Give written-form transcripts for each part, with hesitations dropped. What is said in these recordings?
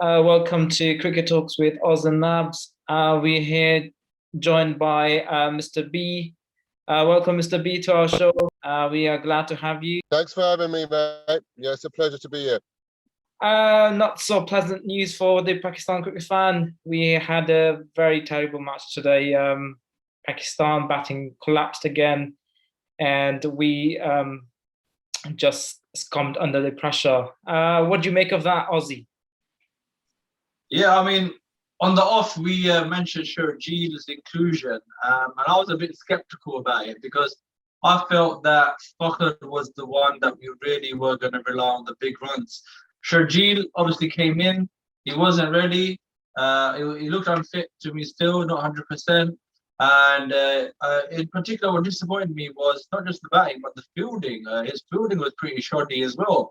Welcome to Cricket Talks with Oz and Nabz. We're here joined by Mr. B. Welcome, Mr. B, to our show. We are glad to have you. Thanks for having me, mate. Yeah, it's a pleasure to be here. Not so pleasant news for the Pakistan cricket fan. We had a very terrible match today. Pakistan batting collapsed again, and we just succumbed under the pressure. What do you make of that, Ozzy? Yeah, I mean, on the off, we mentioned Sharjil's inclusion, and I was a bit skeptical about it because I felt that Fakhr was the one that we really were going to rely on the big runs. Sharjil obviously came in, he wasn't ready, he looked unfit to me still, not 100%. And in particular, what disappointed me was not just the batting, but the fielding. His fielding was pretty shoddy as well.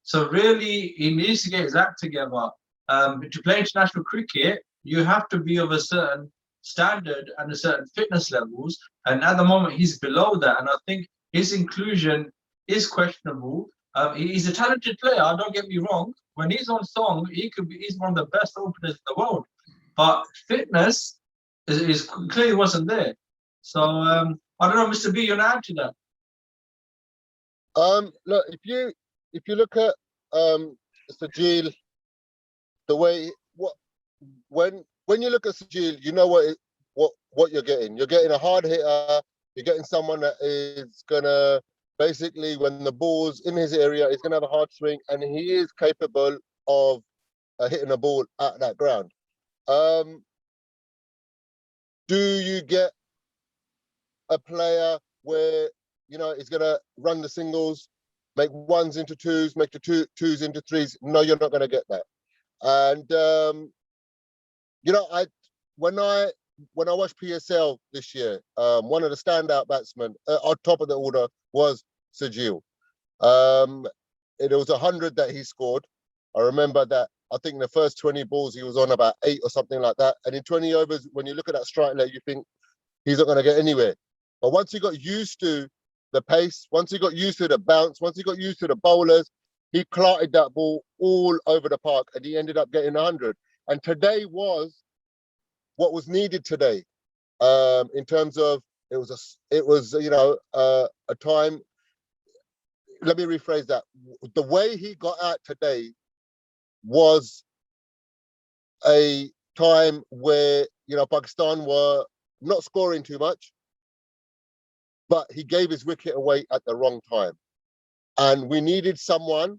So really, he needs to get his act together. To play international cricket, you have to be of a certain standard and a certain fitness levels. And at the moment, he's below that. And I think his inclusion is questionable. He's a talented player, don't get me wrong. When he's on song, he's one of the best openers in the world. But fitness is clearly wasn't there. So I don't know, Mr. B, you want to add to that? Look, if you look at Sajil, the way when you look at Sajil, you know what you're getting. You're getting a hard hitter. You're getting someone that is gonna basically, when the ball's in his area, he's gonna have a hard swing, and he is capable of hitting a ball at that ground. Do you get a player where he's gonna run the singles, make ones into twos, make the twos into threes? No, you're not gonna get that. And when I watched PSL this year, one of the standout batsmen on top of the order was Sajil. It was 100 that he scored. I remember that. I think in the first 20 balls he was on about 8 or something like that. And in 20 overs, when you look at that strike rate, you think he's not going to get anywhere. But once he got used to the pace, once he got used to the bounce, once he got used to the bowlers, he clarted that ball all over the park, and he ended up getting 100. And today was what was needed today, in terms of it was a time. Let me rephrase that. The way he got out today was a time where Pakistan were not scoring too much, but he gave his wicket away at the wrong time, and we needed someone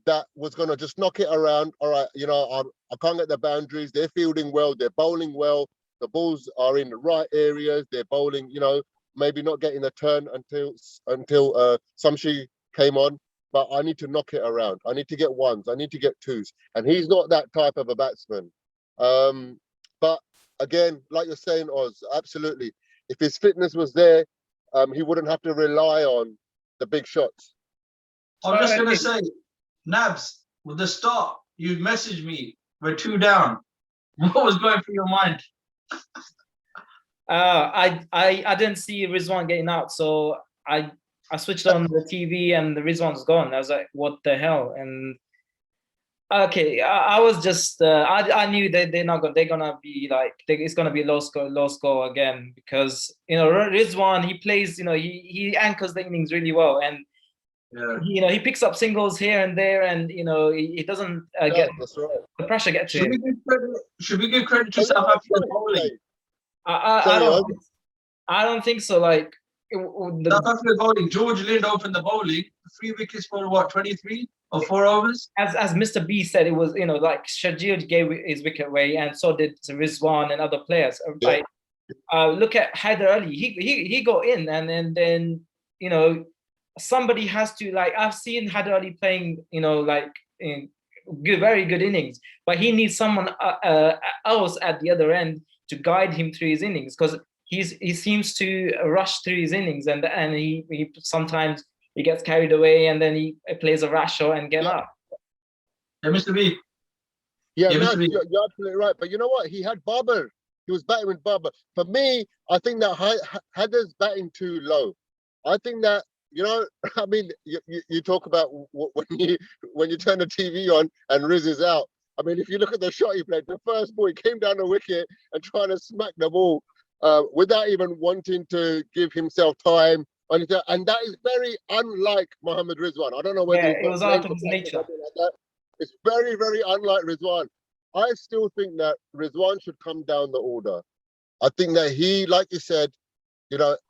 that was going to just knock it around. All right, I can't get the boundaries. They're fielding well. They're bowling well. The balls are in the right areas. They're bowling, maybe not getting a turn until Samshi came on. But I need to knock it around. I need to get ones. I need to get twos. And he's not that type of a batsman. But again, like you're saying, Oz, absolutely. If his fitness was there, he wouldn't have to rely on the big shots. I'm just going to say, Nabz, with the start, you messaged me, we're 2 down. What was going through your mind? I didn't see Rizwan getting out, so I switched on the TV and the Rizwan's gone. I was like, what the hell? And okay, I was just I knew that they're gonna be like, it's gonna be low score again, because Rizwan, he plays, he anchors the innings really well, and yeah. He picks up singles here and there, and he doesn't get the pressure get to him. Should we give credit to South African bowling? I don't think so. Like South African bowling, George Lind opened the bowling, 3 wickets for what, 23 or 4 overs? As Mr. B said, it was like Sharjil gave his wicket away, and so did Rizwan and other players. Yeah. Like look at Haider Ali. He got in, and then somebody has to, like, I've seen Haider Ali playing, very good innings, but he needs someone else at the other end to guide him through his innings, because he seems to rush through his innings, and he sometimes he gets carried away, and then he plays a rash shot and get up. Yeah, Mr. B. Yeah, Mr. B. You're absolutely right. But you know what? He had Babar. He was batting with Babar. For me, I think that Haider's batting too low. I think that I mean, you talk about when you turn the TV on and Riz is out. I mean, if you look at the shot he played, the first ball, he came down the wicket and trying to smack the ball without even wanting to give himself time. And that is very unlike Mohammed Rizwan. I don't know whether it was out of his nature. Like that. It's very, very unlike Rizwan. I still think that Rizwan should come down the order. I think that he, like you said,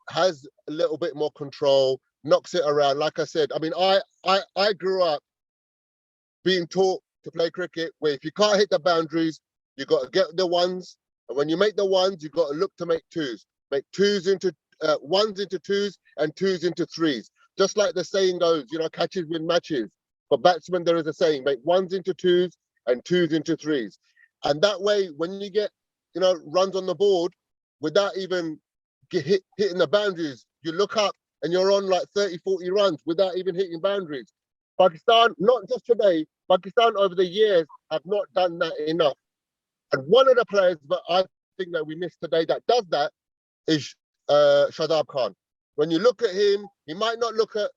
has a little bit more control, knocks it around. Like I said, I mean, I grew up being taught to play cricket where if you can't hit the boundaries, you got to get the ones. And when you make the ones, you got to look to make twos. Make ones into twos and twos into threes. Just like the saying goes, catches win matches. For batsmen, there is a saying, make ones into twos and twos into threes. And that way, when you get, runs on the board, without even hitting the boundaries, you look up and you're on like 30, 40 runs without even hitting boundaries. Pakistan, not just today, Pakistan over the years have not done that enough. And one of the players that I think that we missed today that does that is Shadab Khan. When you look at him, he might not look at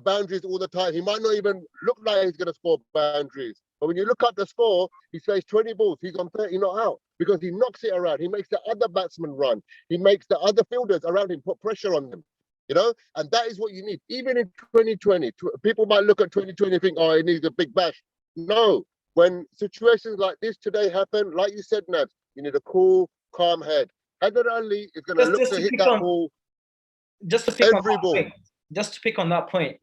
boundaries all the time. He might not even look like he's going to score boundaries. But when you look at the score, he says 20 balls. He's on 30 not out because he knocks it around. He makes the other batsmen run. He makes the other fielders around him put pressure on them. And that is what you need. Even in 2020, people might look at 2020 and think, oh, it needs a big bash. No. When situations like this today happen, like you said, Nabz, you need a cool, calm head. Hyder Ali is going to look to hit that ball every ball. Just to pick on that point,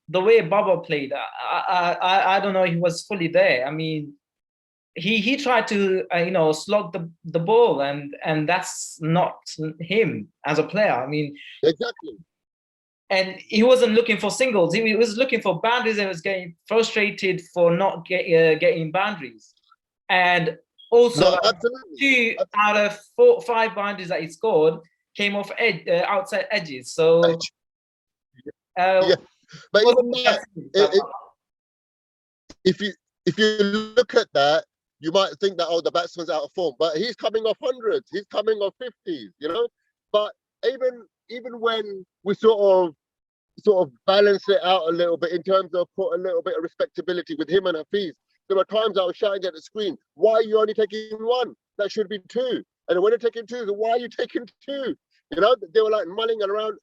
the way Baba played, I don't know he was fully there. I mean, he tried to slog the ball, and that's not him as a player. I mean, exactly. And he wasn't looking for singles. He was looking for boundaries and was getting frustrated for not getting boundaries. And also, two out of 5 boundaries that he scored came off outside edges. So, but if you look at that, you might think that the batsman's out of form, but he's coming off hundreds, he's coming off 50s, But even when we sort of balance it out a little bit in terms of put a little bit of respectability with him and Hafiz, there were times I was shouting at the screen, why are you only taking 1? That should be 2. And when they're taking 2, why are you taking 2? They were like mulling around.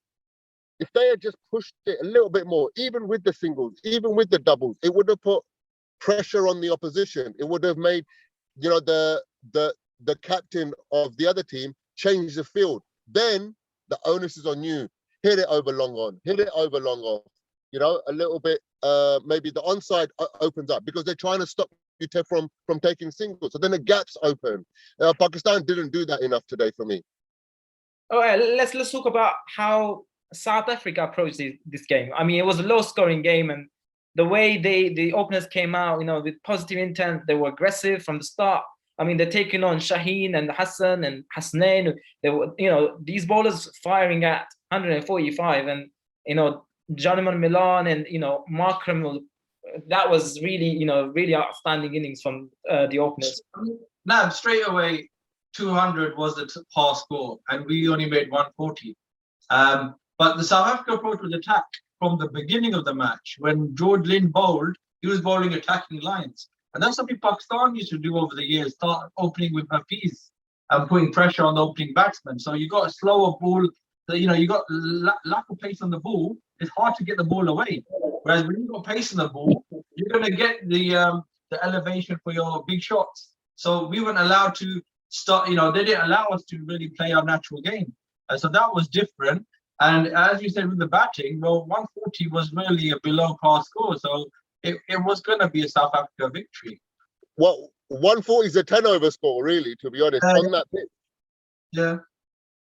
If they had just pushed it a little bit more, even with the singles, even with the doubles, it would have put pressure on the opposition. It would have made, the captain of the other team change the field. Then the onus is on you. Hit it over long on, hit it over long off. A little bit, maybe the onside opens up because they're trying to stop you from taking singles. So then the gaps open. Pakistan didn't do that enough today for me. All right, let's talk about how South Africa approached this game. I mean, it was a low-scoring game, and the way the openers came out, with positive intent, they were aggressive from the start. I mean, they're taking on Shaheen and Hassan and Hasnain. They were, these bowlers firing at 145, and Johnnyman Milan and Markram. That was really really outstanding innings from the openers. Now straight away, 200 was the par score, and we only made 140. But the South Africa approach was attack from the beginning of the match. When George Lynn bowled, he was bowling attacking lines. And that's something Pakistan used to do over the years, start opening with Hafiz and putting pressure on the opening batsman. So you got a slower ball, you got lack of pace on the ball. It's hard to get the ball away. Whereas when you've got pace on the ball, you're going to get the elevation for your big shots. So we weren't allowed to start, they didn't allow us to really play our natural game. So that was different. And as you said with the batting, 140 was really a below par score. So it was going to be a South Africa victory. Well, 140 is a 10-over score, really, to be honest, on that pitch. Yeah,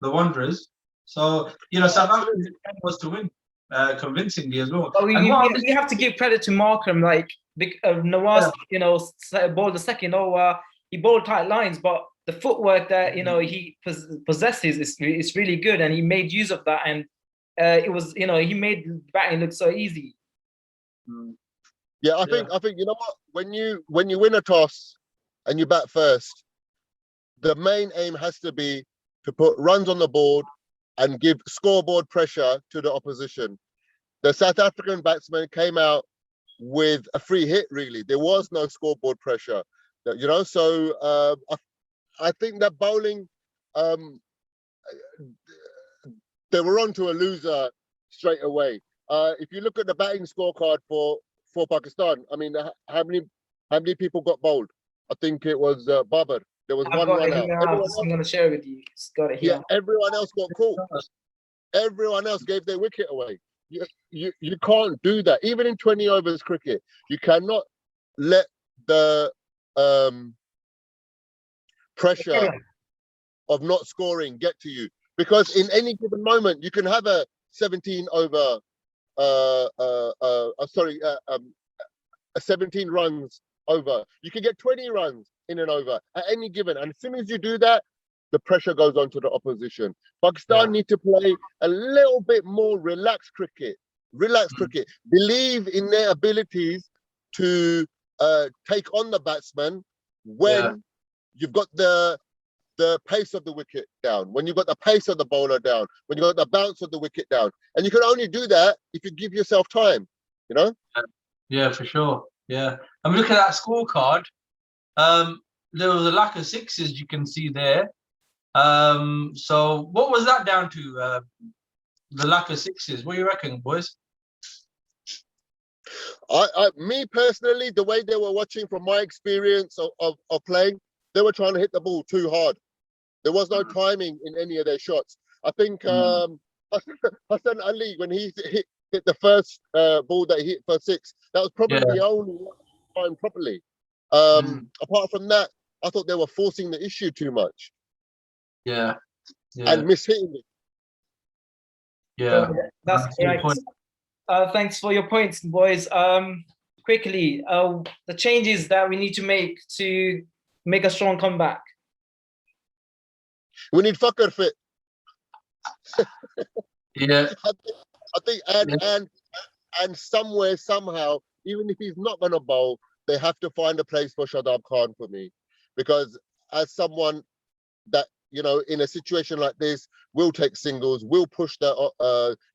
the Wanderers. So, South Africa's intent was to win convincingly as well. But we have to give credit to Markram, like Nawaz, bowled the second over. He bowled tight lines, but the footwork that he possesses is really good, and he made use of that, and it was he made batting look so easy. Yeah, I think you know what, when you win a toss and you bat first, the main aim has to be to put runs on the board and give scoreboard pressure to the opposition. the South African batsman came out with a free hit. Really, there was no scoreboard pressure. You know, so I think that bowling, they were on to a loser straight away. If you look at the batting scorecard for Pakistan, I mean, how many people got bowled? I think it was Babar. There was I've one got run it out. here. Everyone I'm going to share it with you. It's got it here. Yeah, everyone else got caught. Everyone else gave their wicket away. You can't do that. Even in 20 overs cricket, you cannot let the pressure of not scoring get to you, because in any given moment you can have a 17 over a 17 runs over. You can get 20 runs in an over at any given, and as soon as you do that, the pressure goes on to the opposition. Pakistan need to play a little bit more relaxed cricket. Believe in their abilities to take on the batsman when you've got the pace of the wicket down, when you've got the pace of the bowler down, when you've got the bounce of the wicket down. And you can only do that if you give yourself time, you know? Yeah, for sure. Yeah. I'm looking at that scorecard. There was a lack of sixes you can see there. So what was that down to? The lack of sixes. What do you reckon, boys? Me personally, the way they were watching, from my experience of playing, they were trying to hit the ball too hard. There was no timing in any of their shots. I think Hassan Ali, when he hit the first ball that he hit for six, that was probably the only one time properly. Apart from that, I thought they were forcing the issue too much. Yeah. And mishitting it. Yeah. So that's correct. Thanks for your points, boys. Quickly, the changes that we need to make to make a strong comeback. We need Fakhr fit. Yeah. I think and somewhere, somehow, even if he's not going to bowl, they have to find a place for Shadab Khan for me, because as someone that, you know, in a situation like this, will take singles, will push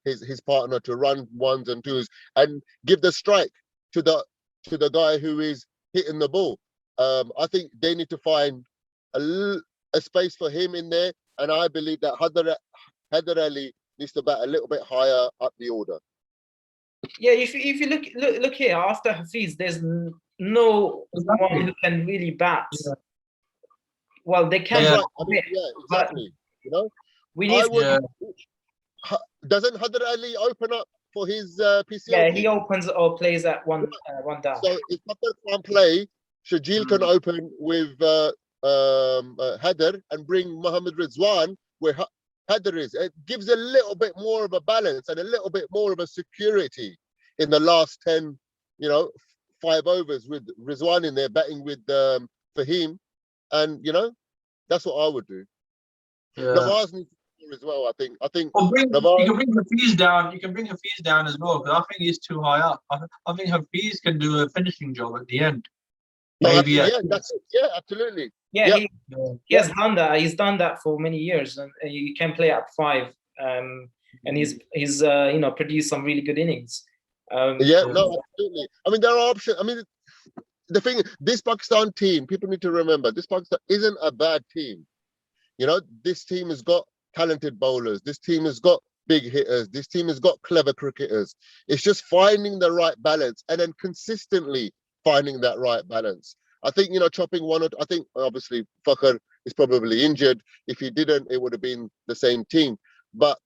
his partner to run ones and twos, and give the strike to the guy who is hitting the ball. I think they need to find a space for him in there, and I believe that Haider Ali needs to bat a little bit higher up the order. Yeah, if you look here, after Hafiz, there's no one who can really bat. Yeah. Well, they can. Right. I mean, exactly. You know, we need. Doesn't Haider Ali open up for his PCL? Yeah, he opens or plays at one down. So if Haider can't play, Shajil can open with Haider and bring Mohammad Rizwan where Haider is. It gives a little bit more of a balance and a little bit more of a security in the last 10, 5 overs, with Rizwan in there batting with Fahim. And, that's what I would do. Yeah. Nabz needs to as well, I think. You can bring Hafiz down. You can bring Hafiz down as well, because I think he's too high up. I think Hafiz can do a finishing job at the end. Maybe, that's it. Yeah, absolutely. Yeah, he has done that. He's done that for many years, and he can play at 5. And he's produced some really good innings. Absolutely. I mean, there are options. I mean, the thing, this Pakistan team, people need to remember, this Pakistan isn't a bad team. This team has got talented bowlers. This team has got big hitters. This team has got clever cricketers. It's just finding the right balance and then consistently finding that right balance. I think, chopping one or I think obviously Fakhr is probably injured. If he didn't, it would have been the same team. But,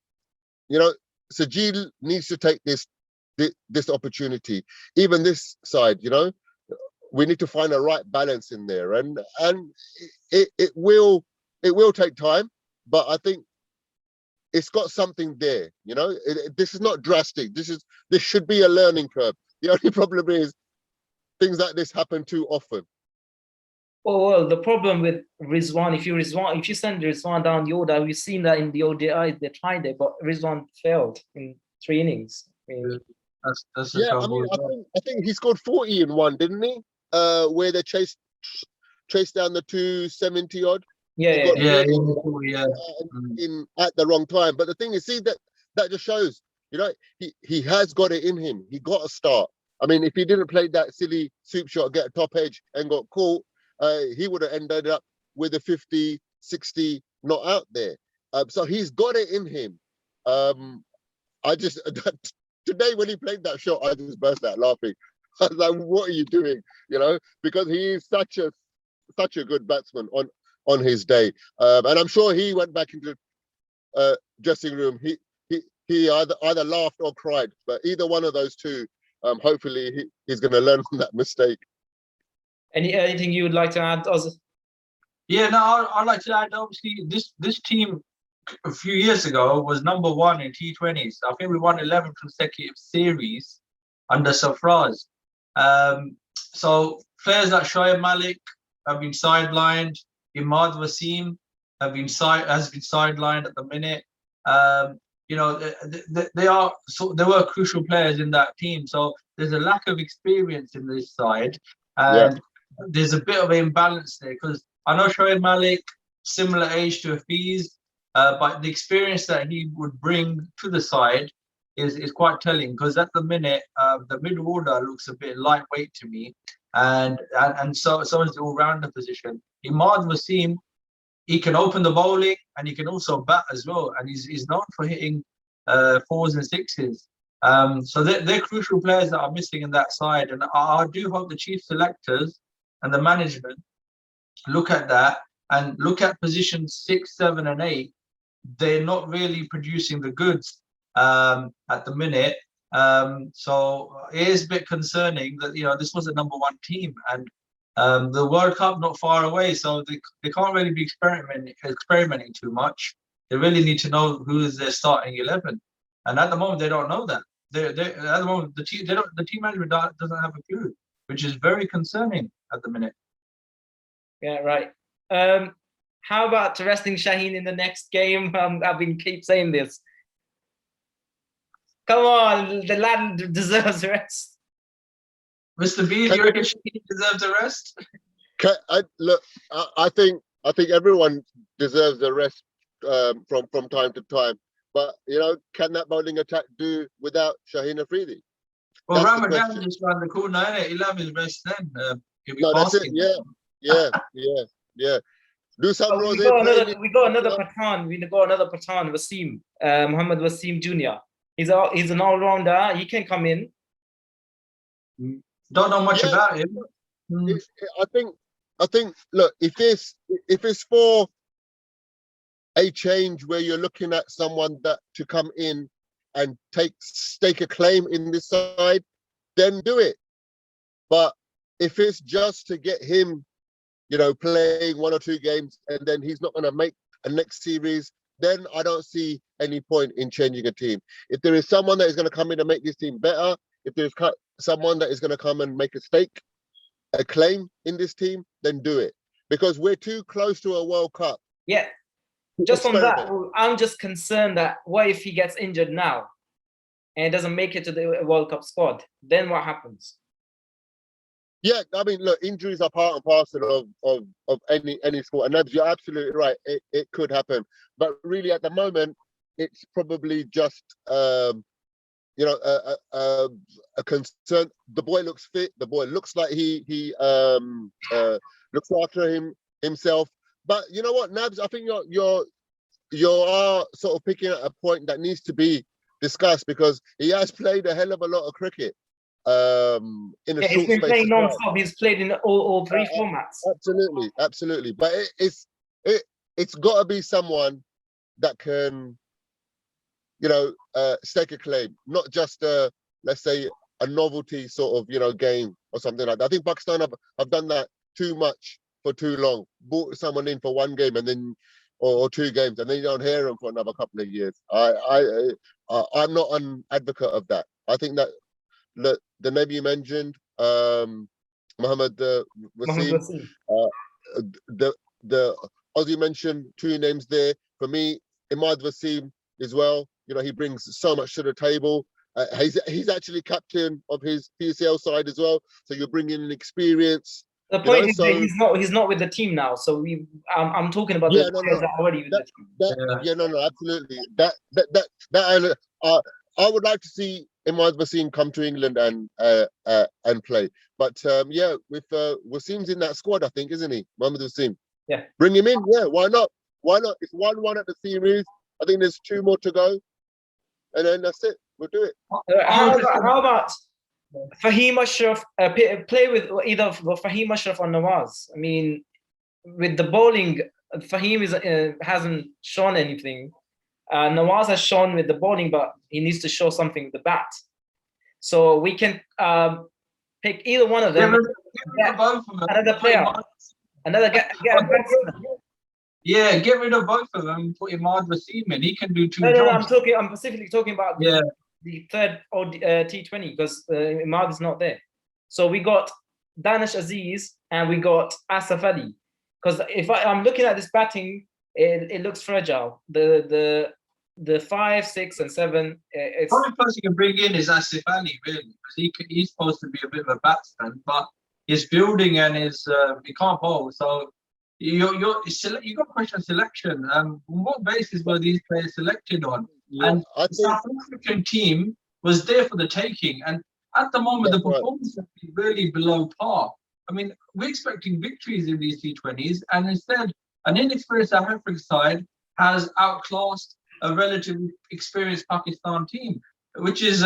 Sajil needs to take this opportunity. Even this side, we need to find a right balance in there, and it will take time, but I think it's got something there. This is not drastic. This should be a learning curve. The only problem is things like this happen too often. Well, the problem with Rizwan, if you send Rizwan down the order, we've seen that in the ODI, they tried it, but Rizwan failed in 3 innings. That's the trouble. I think he scored 40 in one, didn't he? Where they chased down the 270 odd. Yeah. In at the wrong time. But the thing is, see, that just shows You know, he has got it in him. He got a start. I mean, if he didn't play that silly soup shot, get a top edge and got caught, he would have ended up with a 50, 60 not out there. So he's got it in him. I just today when he played that shot, I just burst out laughing. I was like, "What are you doing?" You know, because he is such a good batsman on his day. And I'm sure he went back into dressing room. He either laughed or cried, but either one of those two, hopefully he's going to learn from that mistake. Anything you would like to add, Oz? Yeah, no, I'd like to add, obviously, this team a few years ago was #1 in T20s. I think we won 11 consecutive series under Safraz. So players like Shoaib Malik have been sidelined. Imad Wasim has been sidelined at the minute. You know, they were crucial players in that team. So there's a lack of experience in this side, and there's a bit of an imbalance there, because I know Shoaib Malik, similar age to Hafiz, but the experience that he would bring to the side is quite telling, because at the minute the middle order looks a bit lightweight to me, and so is the all-rounder position. Imad Wasim, he can open the bowling and he can also bat as well, and he's known for hitting 4s and 6s. So they're crucial players that are missing in that side, and I do hope the chief selectors and the management look at that and look at positions 6, 7, and 8. They're not really producing the goods at the minute. So it is a bit concerning that, you know, this was a #1 team, and the World Cup not far away, so they can't really be experimenting too much. They really need to know who is their starting 11, and at the moment they don't know that. At the moment the team management doesn't have a clue, which is very concerning at the minute. Yeah, right. How about resting Shaheen in the next game? I've been keep saying this. Come on, the lad deserves rest. Mr. B, do you reckon Shaheen deserves a rest? I think everyone deserves a rest from time to time. But you know, can that bowling attack do without Shaheen Afridi? Well, Ramadan just around the corner, innit? He'll have his rest then. No, that's it. Yeah. Do some we got another Pathan. We got another Pathan, Wasim, Muhammad Wasim Jr. He's an all-rounder. He can come in. Don't know much about him. I think. Look, if it's for a change where you're looking at someone that to come in and stake a claim in this side, then do it. But if it's just to get him, you know, playing 1 or 2 games and then he's not going to make a next series, then I don't see any point in changing a team. If there is someone that is going to come in and make this team better, if there's someone that is going to come and make a claim in this team, then do it. Because we're too close to a World Cup. Yeah. Just on that, I'm just concerned that what if he gets injured now and doesn't make it to the World Cup squad? Then what happens? Yeah, I mean, look, injuries are part and parcel of any sport, and Nabz, you're absolutely right. It could happen, but really, at the moment, it's probably just you know, a concern. The boy looks fit. The boy looks like he looks after himself. But you know what, Nabz, I think you are sort of picking at a point that needs to be discussed, because he has played a hell of a lot of cricket. He's been playing non-stop. He's played in all 3 formats. Absolutely. But it's got to be someone that can, you know, stake a claim, not just let's say a novelty sort of, you know, game or something like that. I think Pakistan have done that too much for too long. Brought someone in for 1 game and then or 2 games, and then you don't hear them for another couple of years. I'm not an advocate of that. I think that the name you mentioned, Muhammad Wasim, the Ozzy mentioned 2 names there. For me, Imad Wasim as well. You know, he brings so much to the table. He's actually captain of his PSL side as well. So you're bringing in experience. The point is that he's not with the team now. So I'm talking about the players that are already with the team. Absolutely. I would like to see Imad Wasim come to England and play. But yeah, with Wasim's in that squad, I think, isn't he? Mohamed Wasim. Yeah. Bring him in. Yeah, why not? Why not? It's 1-1 at the series. I think there's 2 more to go, and then that's it. We'll do it. How about Fahim Ashraf? Play with either Fahim Ashraf or Nawaz. I mean, with the bowling, Fahim hasn't shown anything. Nawaz has shown with the bowling, but he needs to show something with the bat. So we can pick either one of them. Another player. Get a batsman. Yeah, get rid of both of them and put Imad Wasim in. He can do 2 jobs. No, I'm specifically talking about the third T20 because Imad is not there. So we got Danish Aziz and we got Asif Ali. Because if I'm looking at this batting, it looks fragile. The 5, 6, and 7. The only person you can bring in is Asif Ali, really, because he's supposed to be a bit of a batsman, but his fielding and his he can't bowl. So you got a question of selection. On what basis were these players selected on? Yeah, and the South African team was there for the taking, and at the moment the performance has been really below par. I mean, we're expecting victories in these T20s, and instead, an inexperienced South African side has outclassed a relatively experienced Pakistan team, which is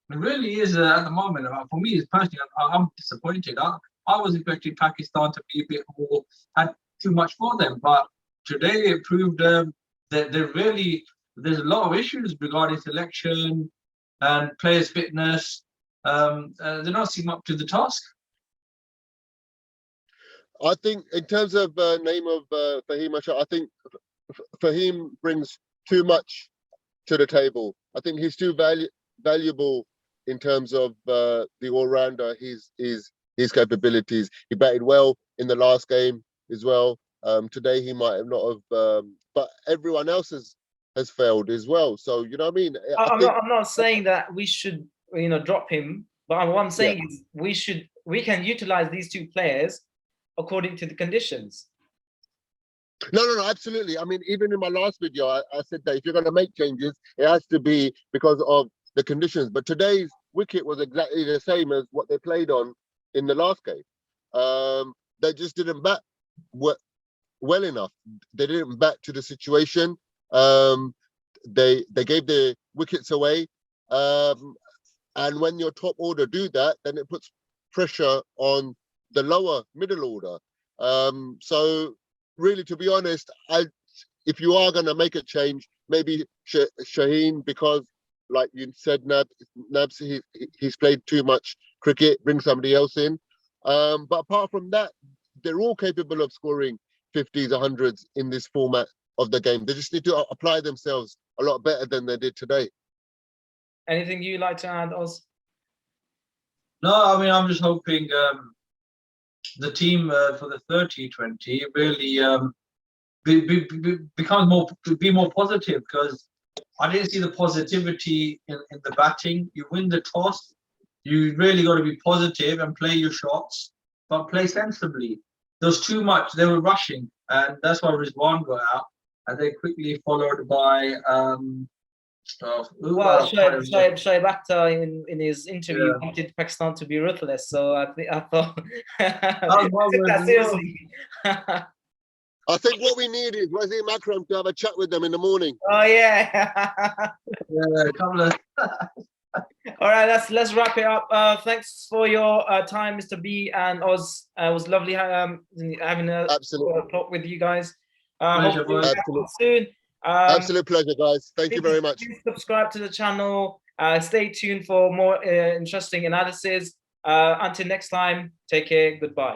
really is at the moment. For me, personally, I'm disappointed. I was expecting Pakistan to be a bit more, had too much for them, but today it proved that there's a lot of issues regarding selection and players' fitness. They're not seeming up to the task. I think in terms of name of Fahim Ashraf, I think Fahim brings too much to the table. I think he's too valuable in terms of the all-rounder, his capabilities. He batted well in the last game as well. Today he might have not have, but everyone else has failed as well. So you know what I mean. I'm not saying that we should drop him, but what I'm saying is we can utilize these 2 players according to the conditions. No, absolutely. I mean, even in my last video, I said that if you're going to make changes, it has to be because of the conditions. But today's wicket was exactly the same as what they played on in the last game. They just didn't bat well enough. They didn't bat to the situation. They gave the wickets away. And when your top order do that, then it puts pressure on the lower middle order. So really, to be honest, if you are going to make a change, maybe Shaheen, because like you said, Nabz, he's played too much cricket, bring somebody else in. But apart from that, they're all capable of scoring 50s, 100s in this format of the game. They just need to apply themselves a lot better than they did today. Anything you'd like to add, Oz? No, I mean, I'm just hoping the team for the third T20 really becomes more positive, because I didn't see the positivity in the batting. You win the toss, you really got to be positive and play your shots, but play sensibly. There was too much. They were rushing, and that's why Rizwan got out, and they quickly followed by Shoaib Akhtar in his interview wanted Pakistan to be ruthless, so I thought I took that seriously. I think what we need is Wazir Akram to have a chat with them in the morning. Oh yeah. Yeah, a couple of All right, let's wrap it up. Thanks for your time, Mr. B and Oz. It was lovely having a talk with you guys. Hopefully soon. Absolute pleasure, guys. Thank you very much. Please subscribe to the channel. Stay tuned for more interesting analysis. Until next time, take care. Goodbye.